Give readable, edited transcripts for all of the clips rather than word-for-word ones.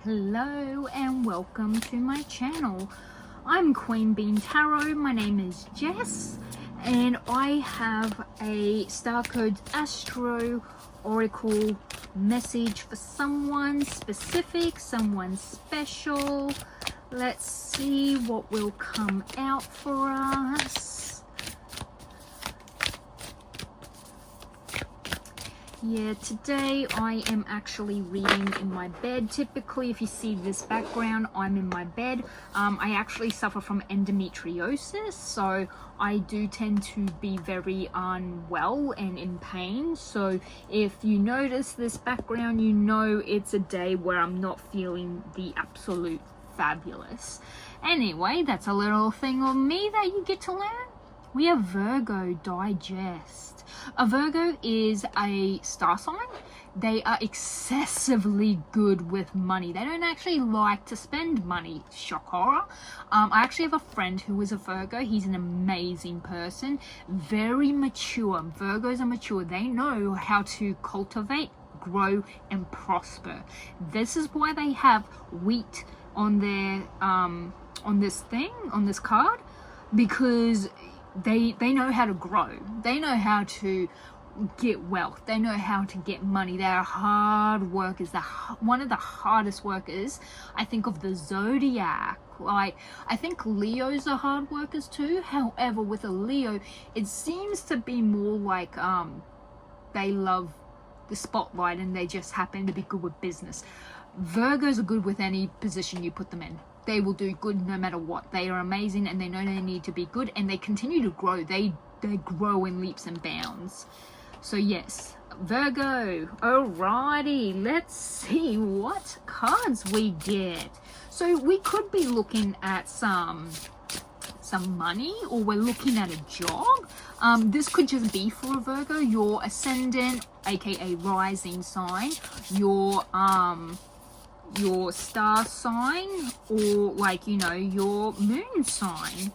Hello and welcome to my channel. I'm Queen Bean Tarot. My name is Jess and I have a Star Codes Astro Oracle message for someone specific, someone special. Let's see what will come out for us. Yeah, today I am actually reading in my bed. Typically, if you see this background, I'm in my bed. I actually suffer from endometriosis, so I do tend to be very unwell and in pain. So if you notice this background, you know it's a day where I'm not feeling the absolute fabulous. Anyway, that's a little thing of me that you get to learn. We have Virgo Digest. A Virgo is a star sign. They are excessively good with money. They don't actually like to spend money. Shock horror. I actually have a friend who is a Virgo. He's an amazing person. Very mature. Virgos are mature. They know how to cultivate, grow, and prosper. This is why they have wheat on their on this card, because they know how to grow. They know how to get wealth. They know how to get money. They are hard workers. They're one of the hardest workers, I think, of the zodiac. Like, I think Leos are hard workers too. However, with a Leo, it seems to be more like they love the spotlight and they just happen to be good with business. Virgos are good with any position you put them in. They will do good no matter what. They are amazing and they know they need to be good, and they continue to grow. They grow in leaps and bounds. So yes, Virgo. Alrighty, let's see what cards we get. So we could be looking at some money, or we're looking at a job. This could just be for a Virgo, your ascendant, aka rising sign, your star sign, or like, you know, your moon sign.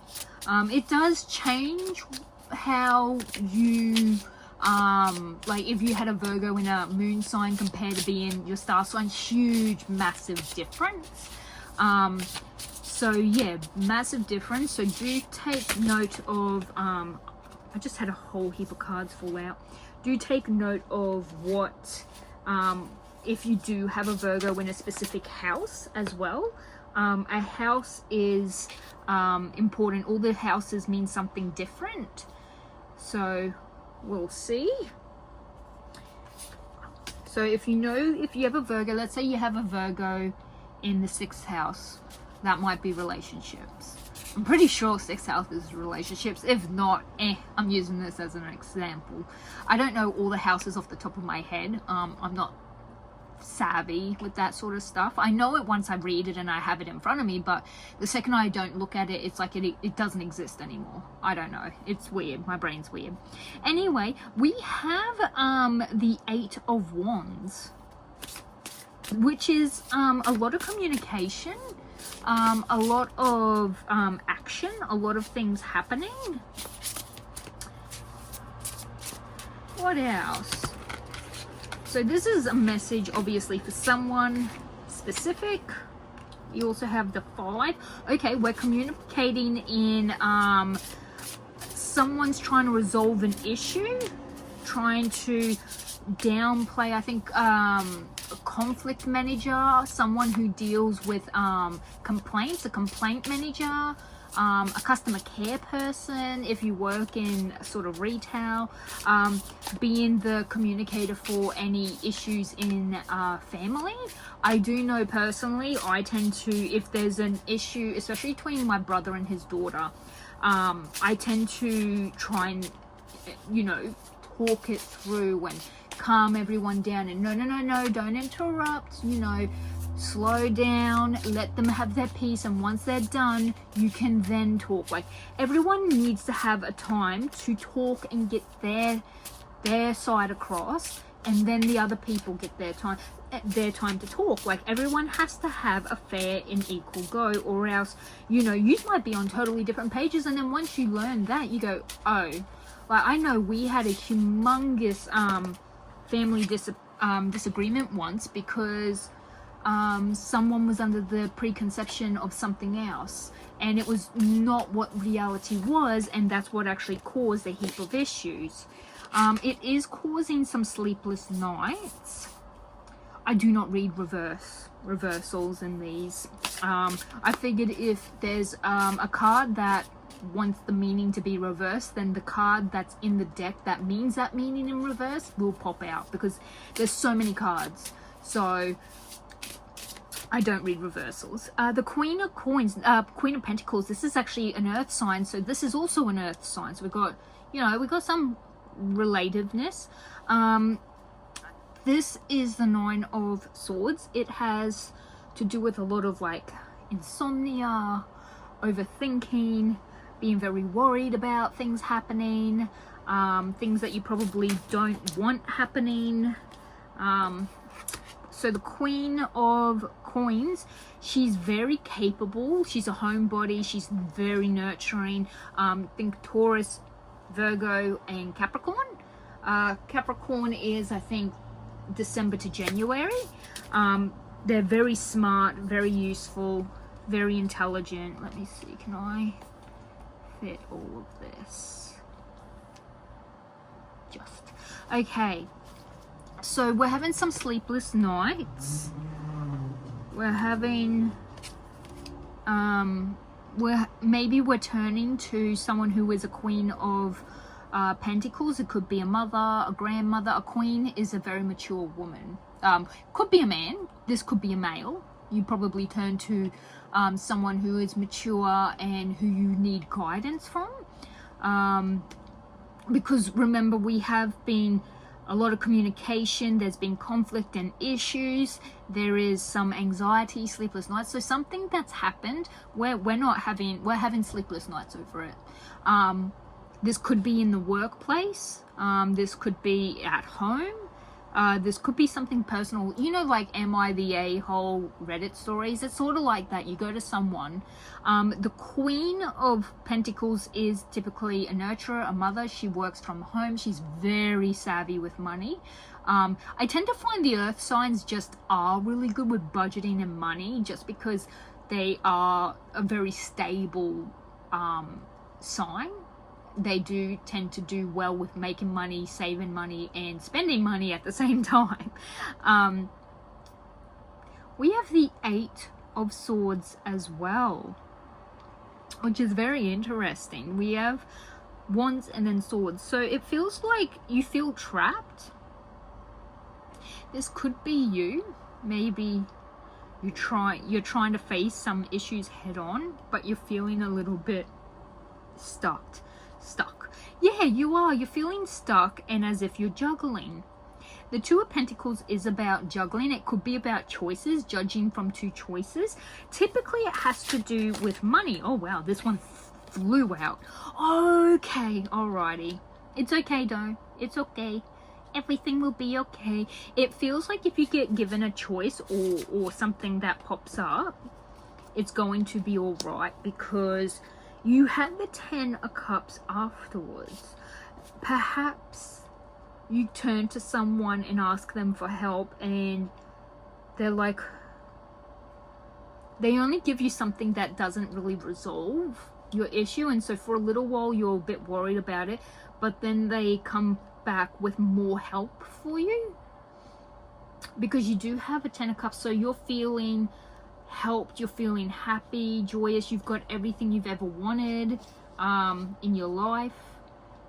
It does change how you like if you had a Virgo in a moon sign compared to being your star sign. Huge, massive difference. So yeah, massive difference. So do take note of I just had a whole heap of cards fall out. Do take note of what if you do have a Virgo in a specific house as well. A house is important. All the houses mean something different. So we'll see. So if you have a Virgo, let's say you have a Virgo in the 6th house, that might be relationships. I'm pretty sure 6th house is relationships. If not, I'm using this as an example. I don't know all the houses off the top of my head. I'm not savvy with that sort of stuff. I know it once I read it and I have it in front of me, but the second I don't look at it, it's like it doesn't exist anymore. I don't know. It's weird. My brain's weird. Anyway, we have the 8 of Wands, which is a lot of communication, a lot of action, a lot of things happening. What else? So this is a message obviously for someone specific. You also have the 5. Okay, we're communicating in someone's trying to resolve an issue, trying to downplay, I think, a conflict manager, someone who deals with complaints, a complaint manager, a customer care person, if you work in sort of retail, being the communicator for any issues in family. I do know personally, I tend to, if there's an issue, especially between my brother and his daughter, I tend to try and, you know, talk it through and calm everyone down, and no, don't interrupt, you know, slow down, let them have their peace, and once they're done, you can then talk. Like, everyone needs to have a time to talk and get their side across, and then the other people get their time to talk. Like, everyone has to have a fair and equal go, or else, you know, you might be on totally different pages, and then once you learn that, you go, oh, like, I know we had a humongous family disagreement once, because someone was under the preconception of something else, and it was not what reality was, and that's what actually caused a heap of issues. It is causing some sleepless nights. I do not read reversals in these. I figured if there's a card that wants the meaning to be reversed, then the card that's in the deck that means that meaning in reverse will pop out, because there's so many cards. So I don't read reversals. The Queen of Coins, Queen of Pentacles, this is actually an earth sign, so this is also an earth sign. So we've got, you know, we've got some relativeness. This is the Nine of Swords. It has to do with a lot of like insomnia, overthinking, being very worried about things happening, things that you probably don't want happening. So the Queen of Coins, she's very capable. She's a homebody. She's very nurturing. Think Taurus, Virgo, and Capricorn. Capricorn is, I think, December to January. They're very smart, very useful, very intelligent. Let me see, can I fit all of this? Just okay. So we're having some sleepless nights. We're having we're turning to someone who is a Queen of Pentacles. It could be a mother, a grandmother. A queen is a very mature woman. Could be a man. This could be a male. You probably turn to someone who is mature and who you need guidance from. Because remember, we have been a lot of communication, there's been conflict and issues, there is some anxiety, sleepless nights. So something that's happened where we're having sleepless nights over it. This could be in the workplace, this could be at home, this could be something personal. You know, like Am I the A-hole Reddit stories? It's sort of like that. You go to someone. The Queen of Pentacles is typically a nurturer, a mother. She works from home. She's very savvy with money. I tend to find the earth signs just are really good with budgeting and money, just because they are a very stable sign. They do tend to do well with making money, saving money, and spending money at the same time. We have the Eight of Swords as well, which is very interesting. We have Wands and then Swords. So it feels like you feel trapped. This could be you. Maybe you're trying to face some issues head on, but you're feeling a little bit stuck. Yeah, you are. You're feeling stuck and as if you're juggling. The Two of Pentacles is about juggling. It could be about choices, judging from two choices. Typically, it has to do with money. Oh, wow. This one flew out. Okay. Alrighty. It's okay, though. It's okay. Everything will be okay. It feels like if you get given a choice or something that pops up, it's going to be alright, because you had the Ten of Cups afterwards. Perhaps you turn to someone and ask them for help, and they're like, they only give you something that doesn't really resolve your issue, and so for a little while you're a bit worried about it, but then they come back with more help for you, because you do have a Ten of Cups. So you're feeling helped, you're feeling happy, joyous, you've got everything you've ever wanted in your life.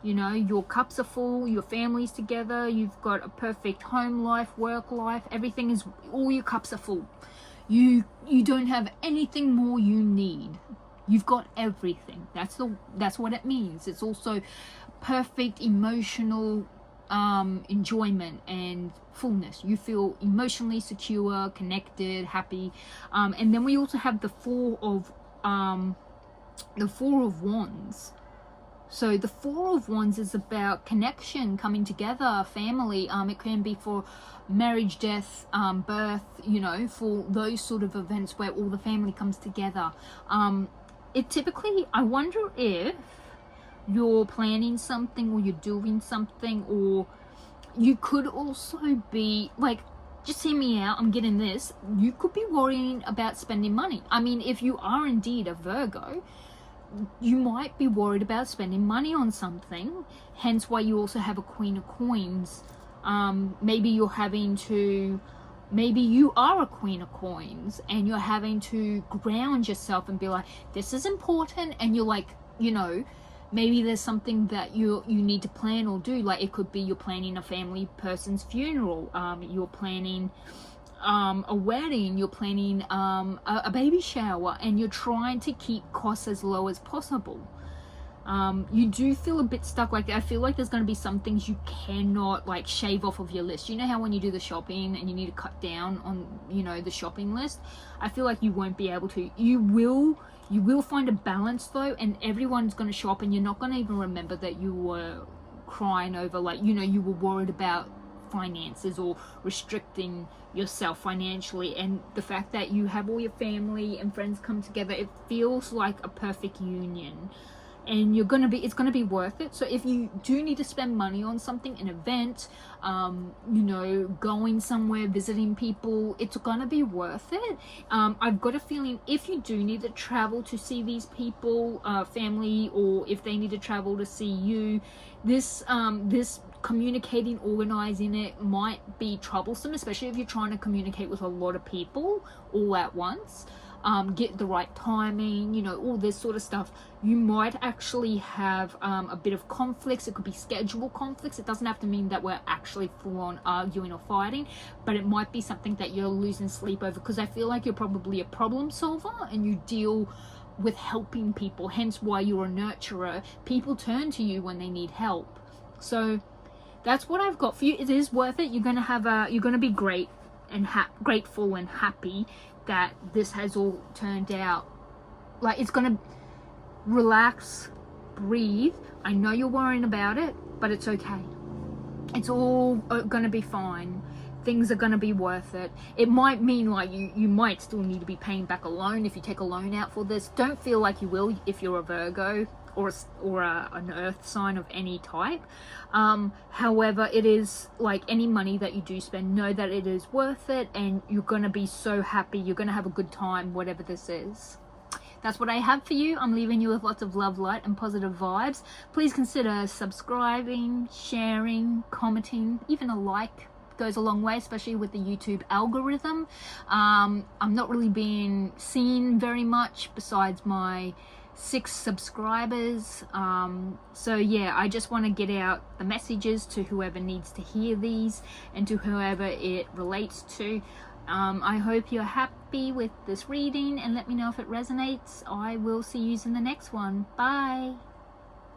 You know, your cups are full, your family's together, you've got a perfect home life, work life, everything is, all your cups are full. You don't have anything more you need. You've got everything. That's what it means. It's also perfect emotional enjoyment and fullness. You feel emotionally secure, connected, happy. And then we also have the Four of Wands. So the Four of Wands is about connection, coming together, family. It can be for marriage, death, birth, you know, for those sort of events where all the family comes together. It typically, I wonder if you're planning something or you're doing something, or you could also be like, just hear me out, I'm getting this. You could be worrying about spending money. I mean, if you are indeed a Virgo, you might be worried about spending money on something, hence why you also have a Queen of Coins. Maybe you are a Queen of Coins and you're having to ground yourself and be like, this is important, and you're like, maybe there's something that you need to plan or do. Like, it could be you're planning a family person's funeral, you're planning a wedding, you're planning a baby shower, and you're trying to keep costs as low as possible. You do feel a bit stuck. Like, I feel like there's going to be some things you cannot like shave off of your list. You know how when you do the shopping and you need to cut down on the shopping list, I feel like you won't be able to. You will find a balance though, and everyone's going to shop and you're not going to even remember that you were crying over, like, you were worried about finances or restricting yourself financially. And the fact that you have all your family and friends come together, it feels like a perfect union, and it's gonna be worth it. So if you do need to spend money on something, an event, going somewhere, visiting people, it's gonna be worth it. I've got a feeling if you do need to travel to see these people, family, or if they need to travel to see you, this communicating, organizing it might be troublesome, especially if you're trying to communicate with a lot of people all at once. Get the right timing, all this sort of stuff. You might actually have a bit of conflicts. It could be schedule conflicts. It doesn't have to mean that we're actually full on arguing or fighting, but it might be something that you're losing sleep over, because I feel like you're probably a problem solver and you deal with helping people, hence why you're a nurturer. People turn to you when they need help. So that's what I've got for you. It is worth it. You're gonna be great and grateful and happy that this has all turned out. Like, it's gonna relax, breathe. I know you're worrying about it, but it's okay. It's all gonna be fine. Things are gonna be worth it. It might mean like you might still need to be paying back a loan if you take a loan out for this. Don't feel like you will if you're a Virgo or an earth sign of any type. However, it is like any money that you do spend, know that it is worth it, and you're gonna be so happy. You're gonna have a good time, whatever this is. That's what I have for you. I'm leaving you with lots of love, light, and positive vibes. Please consider subscribing, sharing, commenting. Even a like goes a long way, especially with the YouTube algorithm. I'm not really being seen very much besides my 6 subscribers. So yeah, I just want to get out the messages to whoever needs to hear these and to whoever it relates to. I hope you're happy with this reading, and let me know if it resonates. I will see you in the next one. Bye.